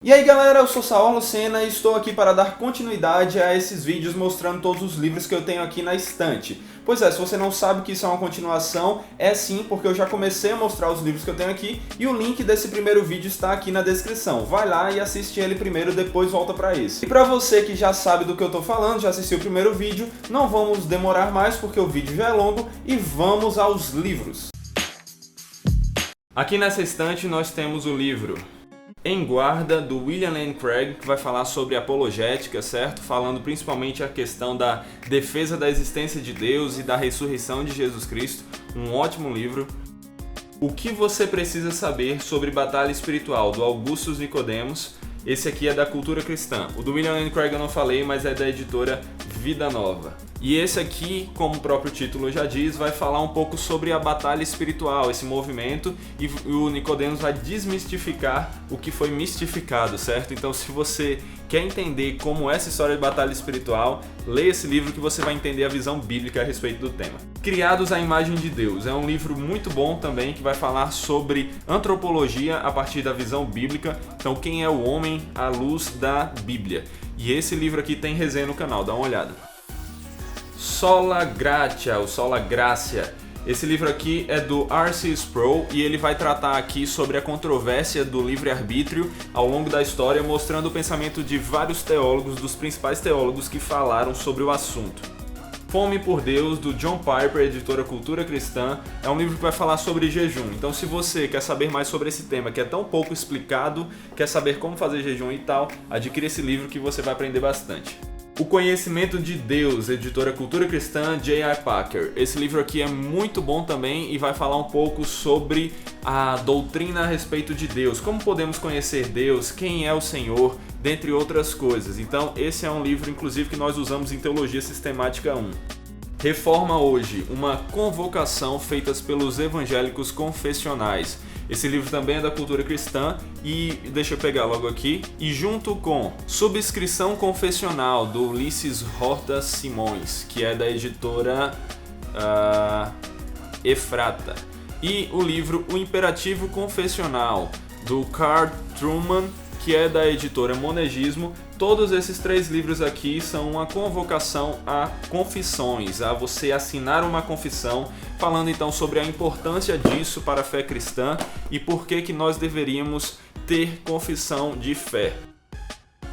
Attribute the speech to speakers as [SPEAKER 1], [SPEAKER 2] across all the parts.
[SPEAKER 1] E aí galera, eu sou Saul Lucena e estou aqui para dar continuidade a esses vídeos mostrando todos os livros que eu tenho aqui na estante. Pois é, se você não sabe que isso é uma continuação, é sim, porque eu já comecei a mostrar os livros que eu tenho aqui e o link desse primeiro vídeo está aqui na descrição. Vai lá e assiste ele primeiro, depois volta para esse. E para você que já sabe do que eu estou falando, já assistiu o primeiro vídeo, não vamos demorar mais porque o vídeo já é longo e vamos aos livros. Aqui nessa estante nós temos o livro Em Guarda, do William Lane Craig, que vai falar sobre apologética, certo? Falando principalmente a questão da defesa da existência de Deus e da ressurreição de Jesus Cristo. Um ótimo livro. O que você precisa saber sobre batalha espiritual, do Augustus Nicodemos. Esse aqui é da Cultura Cristã. O do William Lane Craig eu não falei, mas é da editora Vida Nova. E esse aqui, como o próprio título já diz, vai falar um pouco sobre a batalha espiritual, esse movimento, e o Nicodemos vai desmistificar o que foi mistificado, certo? Então, se você quer entender como é essa história de batalha espiritual, leia esse livro que você vai entender a visão bíblica a respeito do tema. Criados à Imagem de Deus é um livro muito bom também, que vai falar sobre antropologia a partir da visão bíblica. Então, quem é o homem à luz da Bíblia? E esse livro aqui tem resenha no canal, dá uma olhada. Sola Gratia, ou Sola Gracia. Esse livro aqui é do R.C. Sproul e ele vai tratar aqui sobre a controvérsia do livre-arbítrio ao longo da história, mostrando o pensamento de vários teólogos, dos principais teólogos que falaram sobre o assunto. Fome por Deus, do John Piper, editora Cultura Cristã, é um livro que vai falar sobre jejum. Então, se você quer saber mais sobre esse tema, que é tão pouco explicado, quer saber como fazer jejum e tal, adquira esse livro que você vai aprender bastante. O Conhecimento de Deus, editora Cultura Cristã, J.I. Packer. Esse livro aqui é muito bom também e vai falar um pouco sobre a doutrina a respeito de Deus, como podemos conhecer Deus, quem é o Senhor, dentre outras coisas. Então, esse é um livro, inclusive, que nós usamos em Teologia Sistemática 1. Reforma Hoje, uma convocação feita pelos evangélicos confessionais. Esse livro também é da Cultura Cristã e deixa eu pegar logo aqui. E junto com Subscrição Confessional, do Ulisses Horta Simões, que é da editora Efrata. E o livro O Imperativo Confessional, do Carl Truman, que é da editora Monegismo. Todos esses três livros aqui são uma convocação a confissões, a você assinar uma confissão, falando então sobre a importância disso para a fé cristã e por que nós deveríamos ter confissão de fé.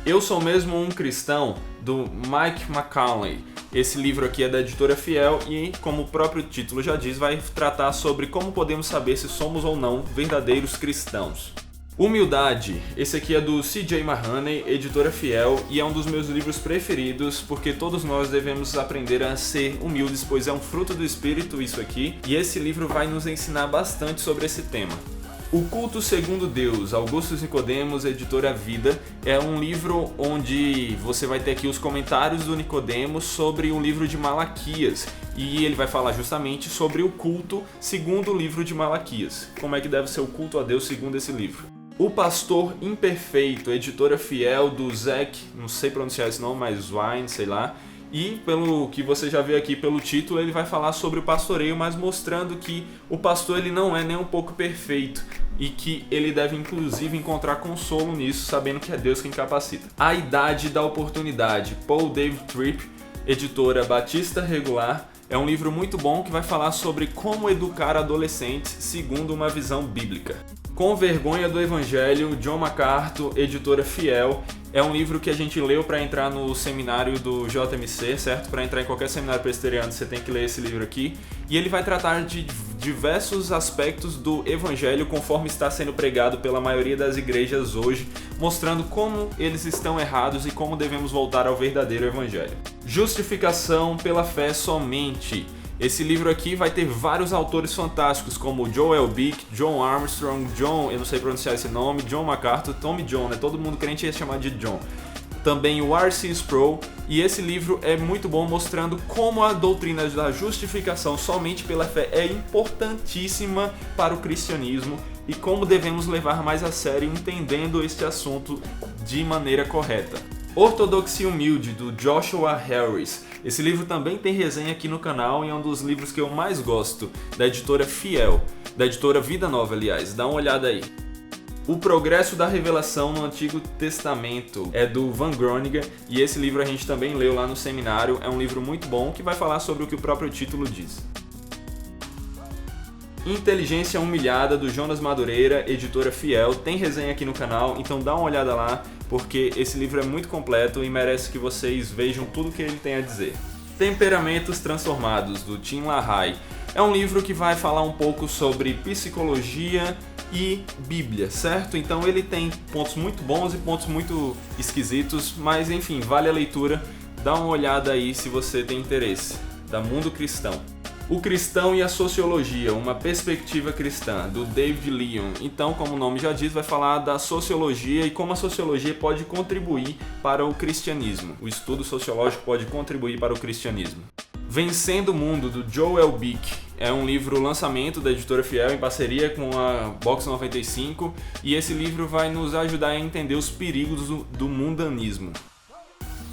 [SPEAKER 1] Eu Sou Mesmo um Cristão, do Mike McCauley. Esse livro aqui é da editora Fiel e, como o próprio título já diz, vai tratar sobre como podemos saber se somos ou não verdadeiros cristãos. Humildade, esse aqui é do C.J. Mahoney, editora Fiel, e é um dos meus livros preferidos, porque todos nós devemos aprender a ser humildes, pois é um fruto do Espírito isso aqui, e esse livro vai nos ensinar bastante sobre esse tema. O Culto Segundo Deus, Augustus Nicodemos, editora Vida, é um livro onde você vai ter aqui os comentários do Nicodemos sobre o livro de Malaquias, e ele vai falar justamente sobre o culto segundo o livro de Malaquias, como é que deve ser o culto a Deus segundo esse livro. O Pastor Imperfeito, editora Fiel, do Zac, não sei pronunciar esse nome, mas Wine, sei lá. E pelo que você já vê aqui pelo título, ele vai falar sobre o pastoreio, mas mostrando que o pastor ele não é nem um pouco perfeito e que ele deve inclusive encontrar consolo nisso, sabendo que é Deus quem capacita. A Idade da Oportunidade, Paul David Tripp, editora Batista Regular. É um livro muito bom que vai falar sobre como educar adolescentes segundo uma visão bíblica. Com Vergonha do Evangelho, John MacArthur, editora Fiel. É um livro que a gente leu para entrar no seminário do JMC, certo? Para entrar em qualquer seminário presbiteriano você tem que ler esse livro aqui. E ele vai tratar de diversos aspectos do Evangelho conforme está sendo pregado pela maioria das igrejas hoje, mostrando como eles estão errados e como devemos voltar ao verdadeiro Evangelho. Justificação pela fé somente. Esse livro aqui vai ter vários autores fantásticos, como Joel Bick, John Armstrong, eu não sei pronunciar esse nome, John MacArthur, Tommy John, né? Todo mundo crente ia chamar de John. Também o R.C. Sproul, e esse livro é muito bom mostrando como a doutrina da justificação somente pela fé é importantíssima para o cristianismo e como devemos levar mais a sério entendendo este assunto de maneira correta. Ortodoxia Humilde, do Joshua Harris. Esse livro também tem resenha aqui no canal e é um dos livros que eu mais gosto, da editora Fiel, da editora Vida Nova, aliás, dá uma olhada aí. O Progresso da Revelação no Antigo Testamento é do Van Groningen, e esse livro a gente também leu lá no seminário. É um livro muito bom que vai falar sobre o que o próprio título diz. Inteligência Humilhada, do Jonas Madureira, editora Fiel. Tem resenha aqui no canal, então dá uma olhada lá, porque esse livro é muito completo e merece que vocês vejam tudo que ele tem a dizer. Temperamentos Transformados, do Tim LaHaye. É um livro que vai falar um pouco sobre psicologia e Bíblia, certo? Então ele tem pontos muito bons e pontos muito esquisitos, mas enfim, vale a leitura. Dá uma olhada aí se você tem interesse. Da Mundo Cristão. O Cristão e a Sociologia, uma perspectiva cristã, do David Leon. Então, como o nome já diz, vai falar da sociologia e como a sociologia pode contribuir para o cristianismo. O estudo sociológico pode contribuir para o cristianismo. Vencendo o Mundo, do Joel Bick. É um livro lançamento da editora Fiel em parceria com a Box 95, e esse livro vai nos ajudar a entender os perigos do mundanismo.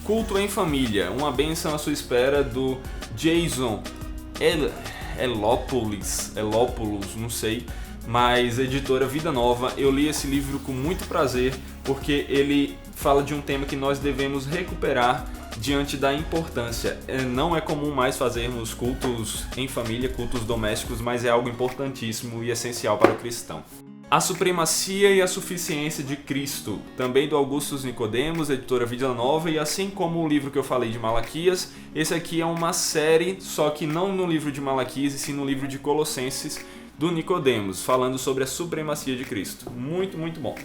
[SPEAKER 1] Culto em Família, uma bênção à sua espera, do Jason Elopoulos, não sei, mas editora Vida Nova. Eu li esse livro com muito prazer, porque ele fala de um tema que nós devemos recuperar diante da importância. Não é comum mais fazermos cultos em família, cultos domésticos, mas é algo importantíssimo e essencial para o cristão. A Supremacia e a Suficiência de Cristo, também do Augustus Nicodemos, editora Vida Nova, e assim como o livro que eu falei de Malaquias, esse aqui é uma série, só que não no livro de Malaquias, e sim no livro de Colossenses, do Nicodemos, falando sobre a supremacia de Cristo. Muito, muito bom.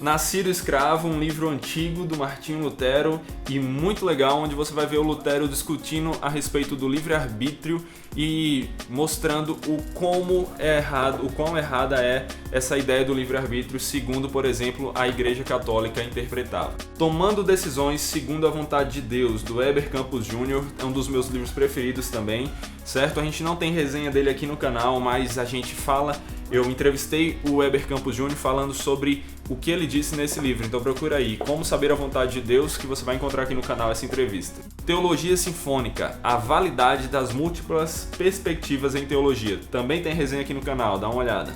[SPEAKER 1] Nascido Escravo, um livro antigo do Martinho Lutero e muito legal, onde você vai ver o Lutero discutindo a respeito do livre-arbítrio e mostrando o quão errada é essa ideia do livre-arbítrio, segundo, por exemplo, a Igreja Católica interpretava. Tomando Decisões Segundo a Vontade de Deus, do Heber Campos Jr., é um dos meus livros preferidos também, certo? A gente não tem resenha dele aqui no canal, mas a gente fala... Eu entrevistei o Heber Campos Jr. falando sobre o que ele disse nesse livro, então procura aí, Como Saber a Vontade de Deus, que você vai encontrar aqui no canal essa entrevista. Teologia Sinfônica, a validade das múltiplas perspectivas em teologia. Também tem resenha aqui no canal, dá uma olhada.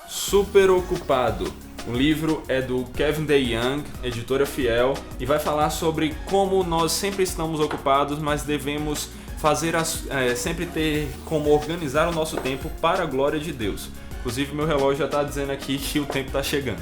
[SPEAKER 1] Super Ocupado. O livro é do Kevin DeYoung, editora Fiel, e vai falar sobre como nós sempre estamos ocupados, mas devemos sempre ter como organizar o nosso tempo para a glória de Deus. Inclusive meu relógio já está dizendo aqui que o tempo está chegando.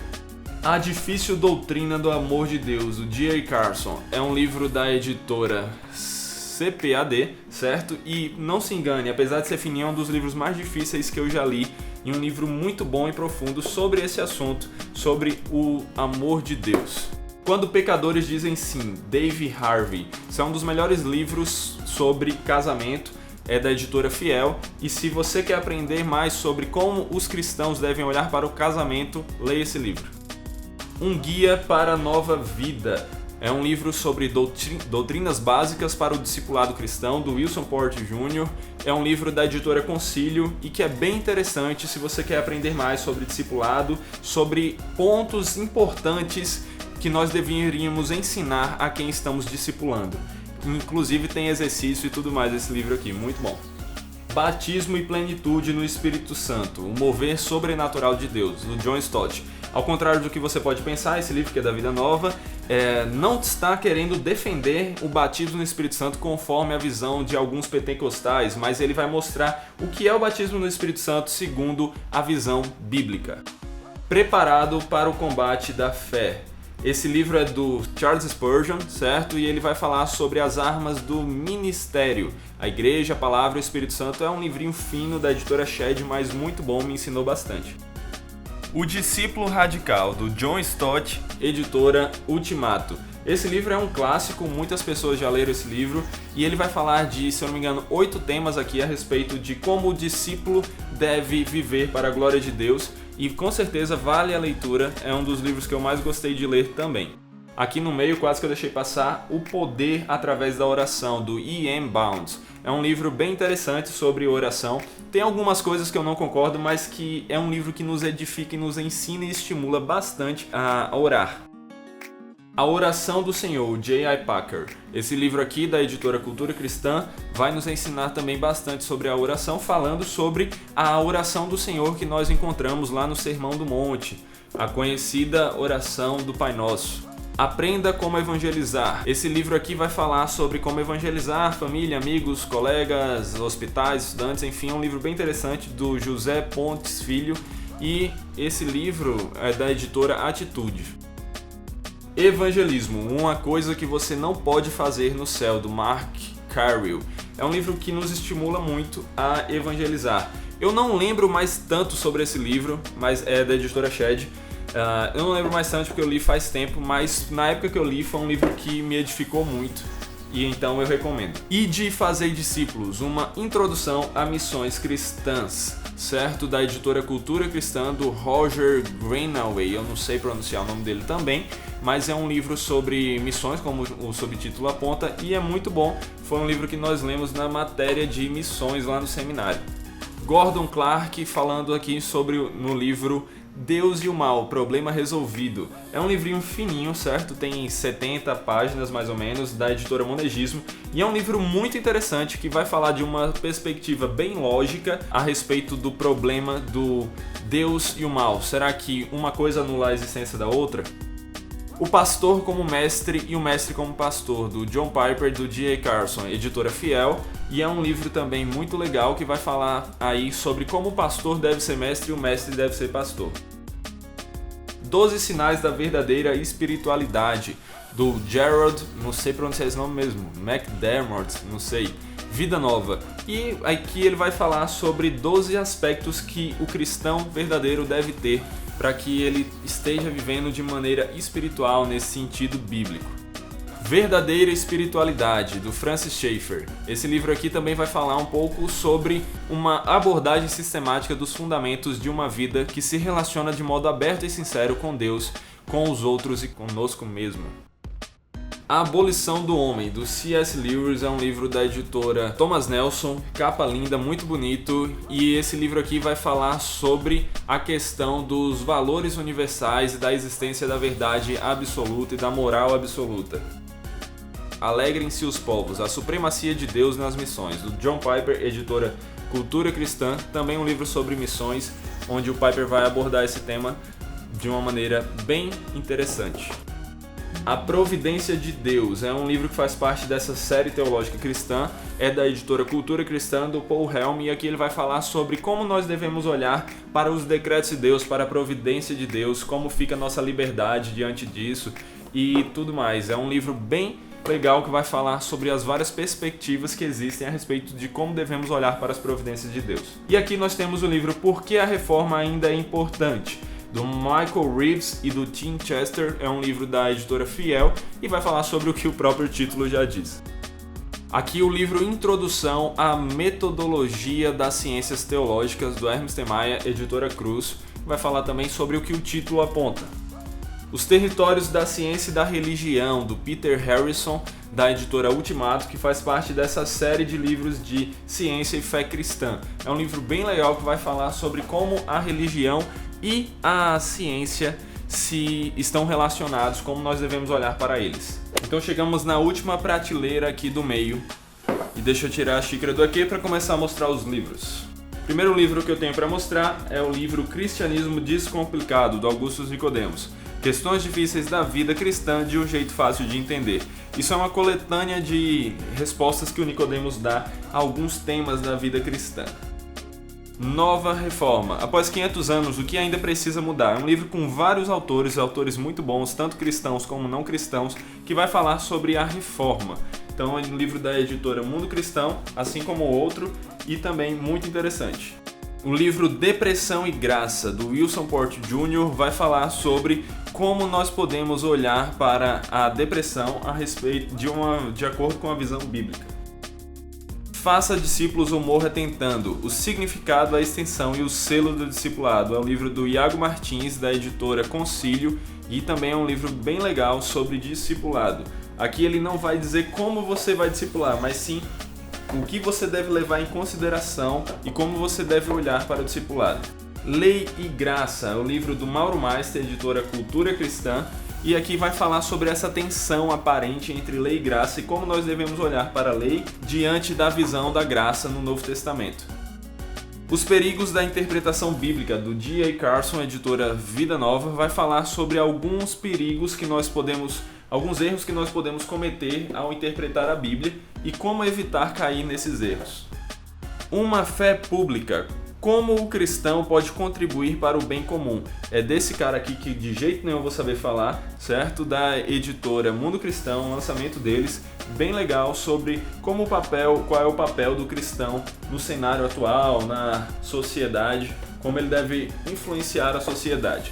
[SPEAKER 1] A Difícil Doutrina do Amor de Deus, o D.A. Carson. É um livro da editora CPAD, certo? E não se engane, apesar de ser fininho, é um dos livros mais difíceis que eu já li, e um livro muito bom e profundo sobre esse assunto, sobre o amor de Deus. Quando Pecadores Dizem Sim, Dave Harvey. Esse é um dos melhores livros sobre casamento, é da editora Fiel, e se você quer aprender mais sobre como os cristãos devem olhar para o casamento, leia esse livro. Um Guia para a Nova Vida. É um livro sobre doutrinas básicas para o discipulado cristão, do Wilson Porte Jr. É um livro da editora Concílio e que é bem interessante se você quer aprender mais sobre discipulado, sobre pontos importantes que nós deveríamos ensinar a quem estamos discipulando. Inclusive tem exercício e tudo mais esse livro aqui, muito bom. Batismo e Plenitude no Espírito Santo, o mover sobrenatural de Deus, do John Stott. Ao contrário do que você pode pensar, esse livro que é da Vida Nova não está querendo defender o batismo no Espírito Santo conforme a visão de alguns pentecostais, mas ele vai mostrar o que é o batismo no Espírito Santo segundo a visão bíblica. Preparado para o Combate da Fé. Esse livro é do Charles Spurgeon, certo? E ele vai falar sobre as armas do ministério. A Igreja, a Palavra e o Espírito Santo. É um livrinho fino da editora Shed, mas muito bom, me ensinou bastante. O Discípulo Radical, do John Stott, editora Ultimato. Esse livro é um clássico, muitas pessoas já leram esse livro, e ele vai falar de, se eu não me engano, 8 temas aqui a respeito de como o discípulo deve viver para a glória de Deus, e com certeza vale a leitura, é um dos livros que eu mais gostei de ler também. Aqui no meio, quase que eu deixei passar, O Poder através da Oração, do E.M. Bounds. É um livro bem interessante sobre oração. Tem algumas coisas que eu não concordo, mas que é um livro que nos edifica e nos ensina e estimula bastante a orar. A Oração do Senhor, J.I. Packer. Esse livro aqui da editora Cultura Cristã vai nos ensinar também bastante sobre a oração, falando sobre a oração do Senhor que nós encontramos lá no Sermão do Monte, a conhecida oração do Pai Nosso. Aprenda como evangelizar. Esse livro aqui vai falar sobre como evangelizar família, amigos, colegas, hospitais, estudantes, enfim, é um livro bem interessante do José Pontes Filho e esse livro é da editora Atitude. Evangelismo, uma coisa que você não pode fazer no céu, do Mark Carrill. É um livro que nos estimula muito a evangelizar. Eu não lembro mais tanto sobre esse livro, mas é da editora Shed. Eu não lembro mais tanto porque eu li faz tempo, mas na época que eu li foi um livro que me edificou muito e então eu recomendo. E de Fazer Discípulos, uma introdução a missões cristãs, certo? Da editora Cultura Cristã, do Roger Greenaway, eu não sei pronunciar o nome dele também, mas é um livro sobre missões, como o subtítulo aponta, e é muito bom. Foi um livro que nós lemos na matéria de missões lá no seminário. Gordon Clark falando aqui sobre no livro Deus e o Mal, Problema Resolvido. É um livrinho fininho, certo? Tem 70 páginas mais ou menos, da editora Monegismo, e é um livro muito interessante que vai falar de uma perspectiva bem lógica a respeito do problema do Deus e o mal. Será que uma coisa anula a existência da outra? O Pastor como Mestre e o Mestre como Pastor, do John Piper, do D.A. Carson, editora Fiel, e é um livro também muito legal que vai falar aí sobre como o pastor deve ser mestre e o mestre deve ser pastor. 12 Sinais da Verdadeira Espiritualidade, do Gerald, não sei pronunciar esse nome mesmo, McDermott, não sei, Vida Nova. E aqui ele vai falar sobre 12 aspectos que o cristão verdadeiro deve ter para que ele esteja vivendo de maneira espiritual nesse sentido bíblico. Verdadeira Espiritualidade, do Francis Schaeffer. Esse livro aqui também vai falar um pouco sobre uma abordagem sistemática dos fundamentos de uma vida que se relaciona de modo aberto e sincero com Deus, com os outros e conosco mesmo. A Abolição do Homem, do C.S. Lewis, é um livro da editora Thomas Nelson, capa linda, muito bonito, e esse livro aqui vai falar sobre a questão dos valores universais e da existência da verdade absoluta e da moral absoluta. Alegrem-se os povos, a supremacia de Deus nas missões, do John Piper, editora Cultura Cristã, também um livro sobre missões, onde o Piper vai abordar esse tema de uma maneira bem interessante. A Providência de Deus é um livro que faz parte dessa série teológica cristã, é da editora Cultura Cristã, do Paul Helm, e aqui ele vai falar sobre como nós devemos olhar para os decretos de Deus, para a providência de Deus, como fica a nossa liberdade diante disso e tudo mais. É um livro bem legal que vai falar sobre as várias perspectivas que existem a respeito de como devemos olhar para as providências de Deus. E aqui nós temos o livro Por que a Reforma Ainda é Importante, do Michael Reeves e do Tim Chester, é um livro da editora Fiel e vai falar sobre o que o próprio título já diz. Aqui o livro Introdução à Metodologia das Ciências Teológicas, do Hermes Temaia, editora Cruz, vai falar também sobre o que o título aponta. Os Territórios da Ciência e da Religião, do Peter Harrison, da editora Ultimato, que faz parte dessa série de livros de ciência e fé cristã. É um livro bem legal que vai falar sobre como a religião e a ciência se estão relacionados, como nós devemos olhar para eles. Então chegamos na última prateleira aqui do meio, e deixa eu tirar a xícara do aqui para começar a mostrar os livros. O primeiro livro que eu tenho para mostrar é o livro Cristianismo Descomplicado, do Augustus Nicodemos. Questões difíceis da vida cristã de um jeito fácil de entender. Isso é uma coletânea de respostas que o Nicodemos dá a alguns temas da vida cristã. Nova Reforma. Após 500 anos, o que ainda precisa mudar? É um livro com vários autores muito bons, tanto cristãos como não cristãos, que vai falar sobre a reforma. Então é um livro da editora Mundo Cristão, assim como o outro, e também muito interessante. O livro Depressão e Graça, do Wilson Porte Jr., vai falar sobre como nós podemos olhar para a depressão a respeito de acordo com a visão bíblica. Faça discípulos ou morra tentando, o significado, a extensão e o selo do discipulado. É um livro do Iago Martins, da editora Concílio, e também é um livro bem legal sobre discipulado. Aqui ele não vai dizer como você vai discipular, mas sim o que você deve levar em consideração e como você deve olhar para o discipulado. Lei e Graça, o livro do Mauro Meister, editora Cultura Cristã, e aqui vai falar sobre essa tensão aparente entre lei e graça e como nós devemos olhar para a lei diante da visão da graça no Novo Testamento. Os perigos da interpretação bíblica, do D.A. Carson, editora Vida Nova, vai falar sobre alguns perigos que nós podemos, alguns erros que nós podemos cometer ao interpretar a Bíblia e como evitar cair nesses erros. Uma fé pública. Como o cristão pode contribuir para o bem comum? É desse cara aqui que de jeito nenhum eu vou saber falar, certo? Da editora Mundo Cristão, um lançamento deles, bem legal, sobre como qual é o papel do cristão no cenário atual, na sociedade, como ele deve influenciar a sociedade.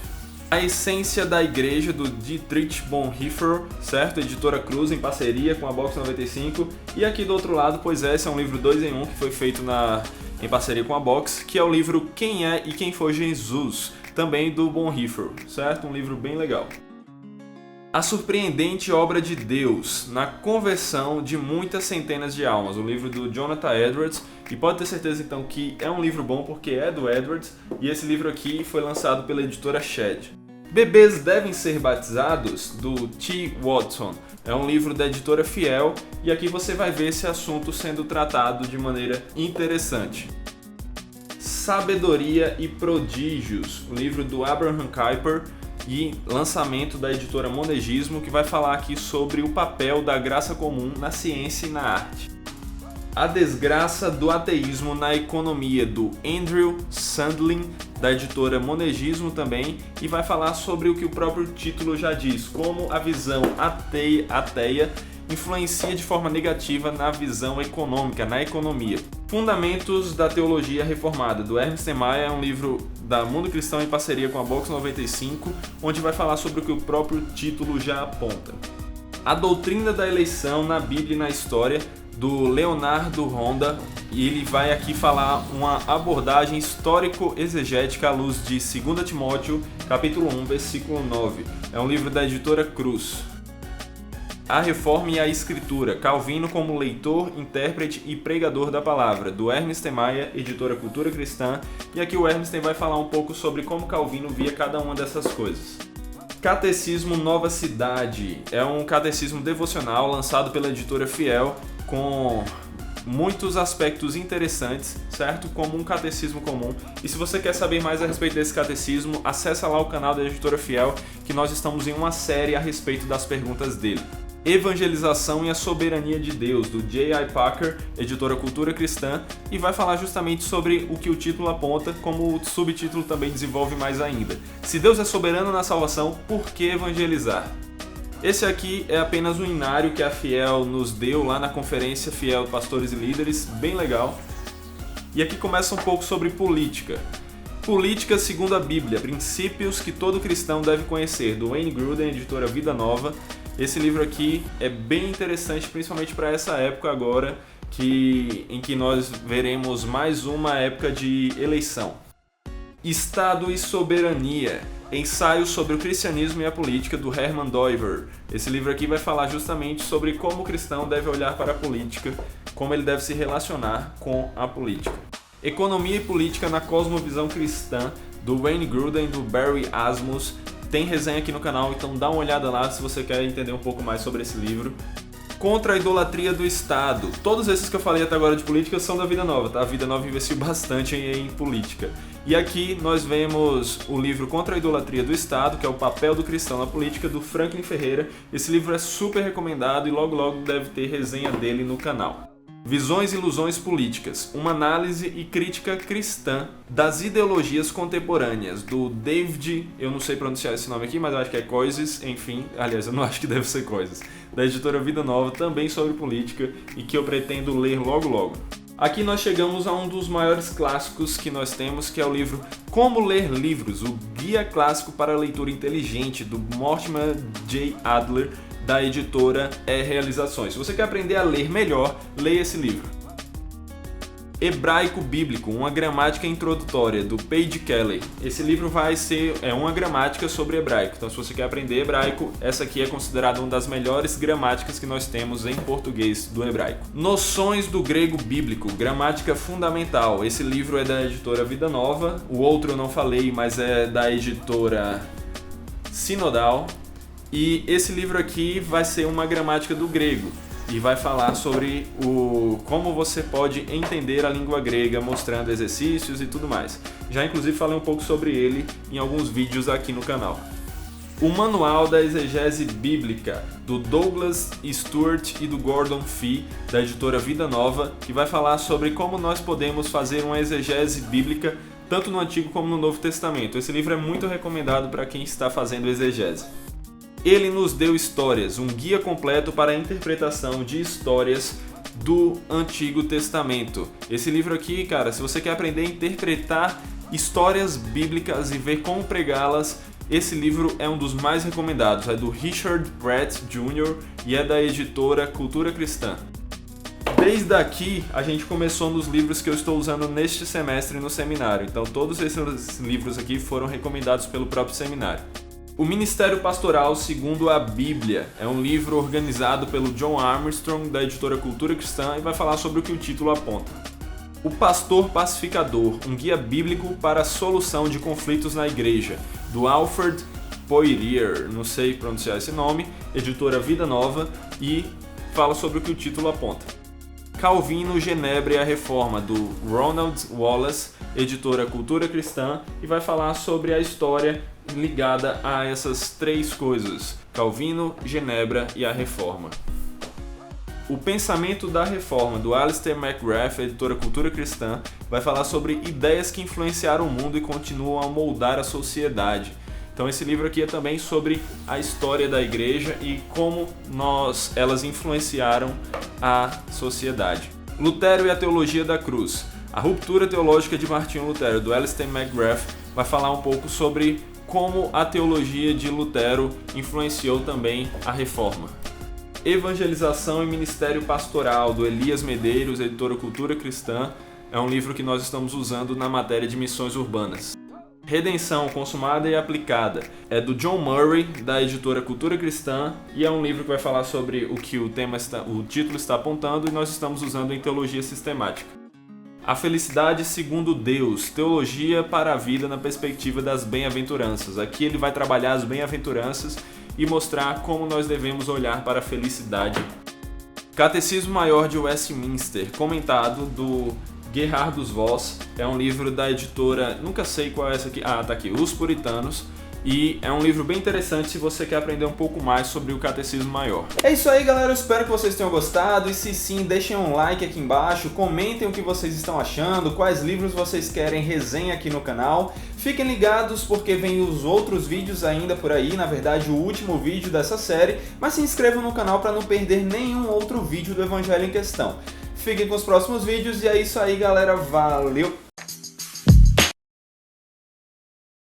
[SPEAKER 1] A Essência da Igreja, do Dietrich Bonhoeffer, certo? Editora Cruz, em parceria com a Box 95. E aqui do outro lado, pois esse é um livro 2 em 1 que foi feito em parceria com a Box, que é o livro Quem é e Quem foi Jesus, também do Bonhoeffer, certo? Um livro bem legal. A Surpreendente Obra de Deus, na conversão de muitas centenas de almas, o livro do Jonathan Edwards, e pode ter certeza então que é um livro bom porque é do Edwards, e esse livro aqui foi lançado pela editora Shed. Bebês Devem Ser Batizados, do T. Watson, é um livro da editora Fiel, e aqui você vai ver esse assunto sendo tratado de maneira interessante. Sabedoria e Prodígios, o livro do Abraham Kuyper, e lançamento da editora Monegismo, que vai falar aqui sobre o papel da graça comum na ciência e na arte. A Desgraça do Ateísmo na Economia, do Andrew Sandlin, da editora Monegismo também, e vai falar sobre o que o próprio título já diz, como a visão ateia influencia de forma negativa na visão econômica, na economia. Fundamentos da Teologia Reformada, do Ernst Mayr, é um livro da Mundo Cristão em parceria com a Box 95, onde vai falar sobre o que o próprio título já aponta. A Doutrina da Eleição na Bíblia e na História, do Leonardo Honda, e ele vai aqui falar uma abordagem histórico-exegética à luz de 2 Timóteo, capítulo 1, versículo 9. É um livro da editora Cruz. A Reforma e a Escritura, Calvino como leitor, intérprete e pregador da palavra, do Ernst Mayr, editora Cultura Cristã, e aqui o Ernst vai falar um pouco sobre como Calvino via cada uma dessas coisas. Catecismo Nova Cidade, é um catecismo devocional lançado pela editora Fiel, com muitos aspectos interessantes, certo? Como um catecismo comum. E se você quer saber mais a respeito desse catecismo, acessa lá o canal da editora Fiel, que nós estamos em uma série a respeito das perguntas dele. Evangelização e a Soberania de Deus, do J.I. Packer, editora Cultura Cristã, e vai falar justamente sobre o que o título aponta, como o subtítulo também desenvolve mais ainda. Se Deus é soberano na salvação, por que evangelizar? Esse aqui é apenas um inário que a Fiel nos deu lá na conferência Fiel Pastores e Líderes, bem legal. E aqui começa um pouco sobre política. Política segundo a Bíblia, princípios que todo cristão deve conhecer, do Wayne Grudem, editora Vida Nova. Esse livro aqui é bem interessante, principalmente para essa época agora, em que nós veremos mais uma época de eleição. Estado e Soberania, ensaio sobre o cristianismo e a política, do Herman Doiver. Esse livro aqui vai falar justamente sobre como o cristão deve olhar para a política, como ele deve se relacionar com a política. Economia e Política na Cosmovisão Cristã, do Wayne Grudem, do Barry Asmus. Tem resenha aqui no canal, então dá uma olhada lá se você quer entender um pouco mais sobre esse livro. Contra a Idolatria do Estado. Todos esses que eu falei até agora de política são da Vida Nova, tá? A Vida Nova investiu bastante em política. E aqui nós vemos o livro Contra a Idolatria do Estado, que é o papel do cristão na política, do Franklin Ferreira. Esse livro é super recomendado e logo deve ter resenha dele no canal. Visões e Ilusões Políticas, uma análise e crítica cristã das ideologias contemporâneas, do David, eu não sei pronunciar esse nome aqui, mas eu acho que é Coises, enfim, aliás, eu não acho que deve ser Coises, da editora Vida Nova, também sobre política e que eu pretendo ler logo. Aqui nós chegamos a um dos maiores clássicos que nós temos, que é o livro Como Ler Livros, o Guia Clássico para a Leitura Inteligente, do Mortimer J. Adler, da editora Realizações. Se você quer aprender a ler melhor, leia esse livro. Hebraico Bíblico, uma gramática introdutória, do Paige Kelly. Esse livro vai ser uma gramática sobre hebraico. Então, se você quer aprender hebraico, essa aqui é considerada uma das melhores gramáticas que nós temos em português do hebraico. Noções do Grego Bíblico, gramática fundamental. Esse livro é da editora Vida Nova. O outro eu não falei, mas é da editora Sinodal. E esse livro aqui vai ser uma gramática do grego e vai falar sobre como você pode entender a língua grega, mostrando exercícios e tudo mais. Já inclusive falei um pouco sobre ele em alguns vídeos aqui no canal. O Manual da Exegese Bíblica, do Douglas Stewart e do Gordon Fee, da editora Vida Nova, que vai falar sobre como nós podemos fazer uma exegese bíblica tanto no Antigo como no Novo Testamento. Esse livro é muito recomendado para quem está fazendo exegese. Ele nos deu histórias, um guia completo para a interpretação de histórias do Antigo Testamento. Esse livro aqui, cara, se você quer aprender a interpretar histórias bíblicas e ver como pregá-las, esse livro é um dos mais recomendados. É do Richard Pratt Jr. e é da editora Cultura Cristã. Desde aqui, a gente começou nos livros que eu estou usando neste semestre no seminário. Então, todos esses livros aqui foram recomendados pelo próprio seminário. O Ministério Pastoral segundo a Bíblia é um livro organizado pelo John Armstrong, da editora Cultura Cristã, e vai falar sobre o que o título aponta. O Pastor Pacificador, um guia bíblico para a solução de conflitos na igreja, do Alfred Poirier, não sei pronunciar esse nome, editora Vida Nova, e fala sobre o que o título aponta. Calvino, Genebra e a Reforma, do Ronald Wallace, editora Cultura Cristã, e vai falar sobre a história ligada a essas três coisas: Calvino, Genebra e a Reforma. O Pensamento da Reforma, do Alistair McGrath, editora Cultura Cristã, vai falar sobre ideias que influenciaram o mundo e continuam a moldar a sociedade. Então esse livro aqui é também sobre a história da igreja e como elas influenciaram a sociedade. Lutero e a Teologia da Cruz. A Ruptura Teológica de Martinho Lutero, do Alistair McGrath, vai falar um pouco sobre como a teologia de Lutero influenciou também a Reforma. Evangelização e Ministério Pastoral, do Elias Medeiros, editora Cultura Cristã, é um livro que nós estamos usando na matéria de missões urbanas. Redenção Consumada e Aplicada, é do John Murray, da editora Cultura Cristã, e é um livro que vai falar sobre o que o título está apontando e nós estamos usando em teologia sistemática. A Felicidade segundo Deus, Teologia para a Vida na Perspectiva das Bem-aventuranças. Aqui ele vai trabalhar as bem-aventuranças e mostrar como nós devemos olhar para a felicidade. Catecismo Maior de Westminster, comentado, do Gerhardus Voss, é um livro da editora, nunca sei qual é essa aqui, tá aqui, Os Puritanos, e é um livro bem interessante se você quer aprender um pouco mais sobre o Catecismo Maior. É isso aí, galera, eu espero que vocês tenham gostado, e se sim, deixem um like aqui embaixo, comentem o que vocês estão achando, quais livros vocês querem resenha aqui no canal. Fiquem ligados porque vem os outros vídeos ainda por aí, na verdade o último vídeo dessa série, mas se inscrevam no canal para não perder nenhum outro vídeo do Evangelho em questão. Fiquem com os próximos vídeos e é isso aí, galera, valeu!